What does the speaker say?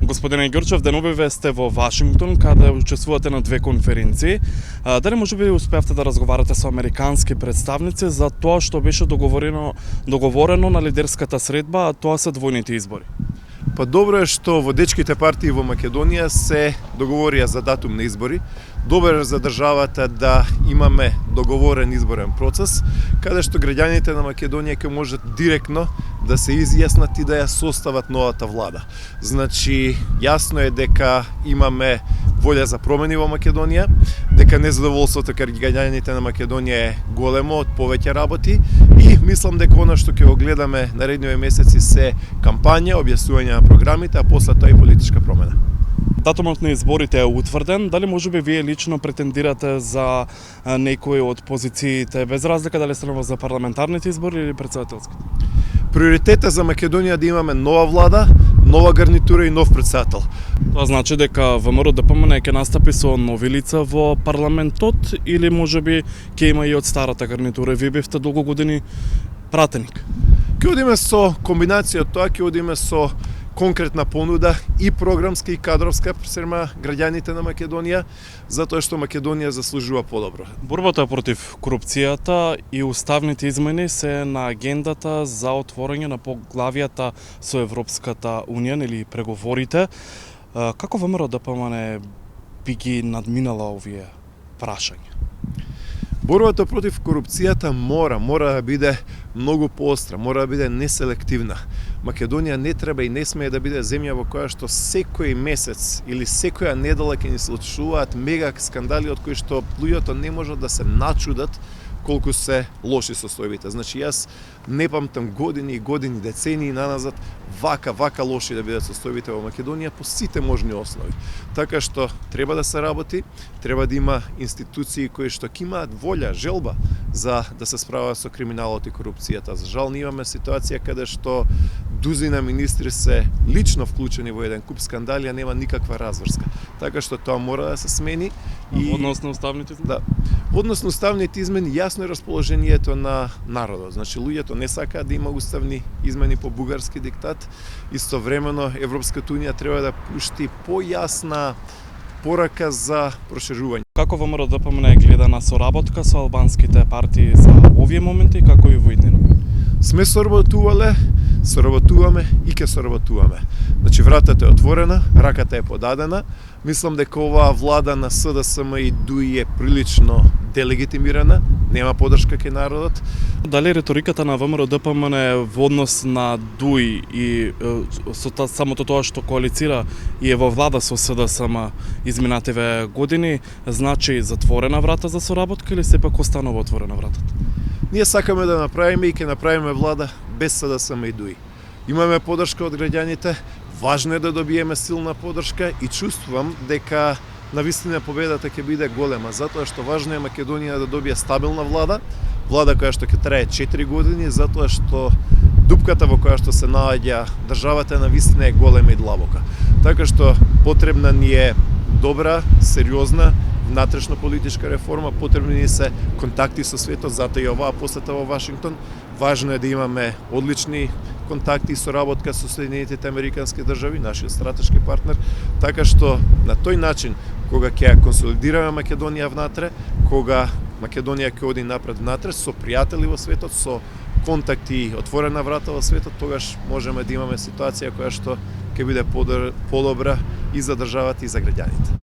Господине Ѓурчев, деновиве сте во Вашингтон, каде учествувате на две конференции. Дали можеби успеавте да разговарате со американски представници за тоа што беше договорено на лидерската средба, а тоа се двојните избори? Па добро е што водечките партии во Македонија се договорија за датум на избори. Добро е за државата да имаме договорен изборен процес, каде што граѓаните на Македонија ќе можат директно да се изјаснат и да ја состават новата влада. Значи, јасно е дека имаме волја за промени во Македонија, дека незадоволството кај граѓаните на Македонија е големо од повеќе работи и мислам дека она што ќе го гледаме наредниот месеци се кампања, објаснување на програмите, а после тоа и политичка промена. Датумот на изборите е утврден, дали можеби вие лично претендирате за некои од позициите, без разлика дали станува за парламентарните избори или председателските? Приоритет е за Македонија да имаме нова влада, нова гарнитура и нов председател. Тоа значи дека ВМРО-ДПМН ќе настапи со нови лица во парламентот или можеби ќе има и од старата гарнитура? Вие бевте долго години пратеник. Ќе одиме со комбинација од тоа, ќе одиме со конкретна понуда и програмска и кадровска према граѓаните на Македонија, затоа што Македонија заслужува подобро. Борбата против корупцијата и уставните измени се на агендата за отворање на поглавијата со Европската Унија или преговорите. Како ВМРО-ДПМН би ги надминала овие прашања? Борбата против корупцијата мора да биде многу поостра, мора да биде неселективна. Македонија не треба и не смее да биде земја во која што секој месец или секоја недела ќе ни случуваат мега скандали од кои што луѓето не можат да се начудат колку се лоши состојбите. Значи јас не памтам години и години, децении наназад вака лоши да бидат состојбите во Македонија по сите можни основи. Така што треба да се работи, треба да има институции кои што ќе имаат волја, желба за да се справаат со криминалот и корупцијата. За жал, ние имаме ситуација каде што дузина министри се лично вклучени во еден куп скандали, а нема никаква разврска. Така што тоа мора да се смени. И односно уставните измени? Да. Односно уставните измени, јасно е расположението на народот. Значи, луѓето не сакаат да има уставни измени по бугарски диктат. Истовремено, Европската Унија треба да пушти појасна порака за проширување. Како ВМРО-ДПМН гледа на соработка со албанските партии за овие моменти, како и во иднина? Сме соработувале, соработуваме и ќе соработуваме. Значи, вратата е отворена, раката е подадена. Мислам дека оваа влада на СДСМ и ДУИ е прилично делегитимирана, нема поддршка кај народот. Дали риториката на ВМРО-ДПМН во однос на ДУИ и со самото тоа што коалицира и е во влада со СДСМ изминативе години, значи затворена врата за соработка или сепак останува отворена вратата? Ние сакаме да направиме и ќе направиме влада без СДСМ и ДУИ. Имаме поддршка од граѓаните, важно е да добиеме силна поддршка и чувствувам дека навистина победата ќе биде голема, затоа што важно е Македонија да добие стабилна влада која што ќе трае 4 години, затоа што дупката во која што се наоѓа државата навистина е голема и длабока. Така што потребна ни е добра, сериозна внатрешна политичка реформа, потребни ни се контакти со светот, затоа и оваа посета во Вашингтон. Важно е да имаме одлични контакти и соработка со Соединетите Американски држави, нашиот стратешки партнер, така што на тој начин, кога ќе ја консолидираме Македонија внатре, кога Македонија ќе оди напред внатре, со пријатели во светот, со контакти и отворена врата во светот, тогаш можеме да имаме ситуација која што ќе биде подобра и за државата и за граѓаните.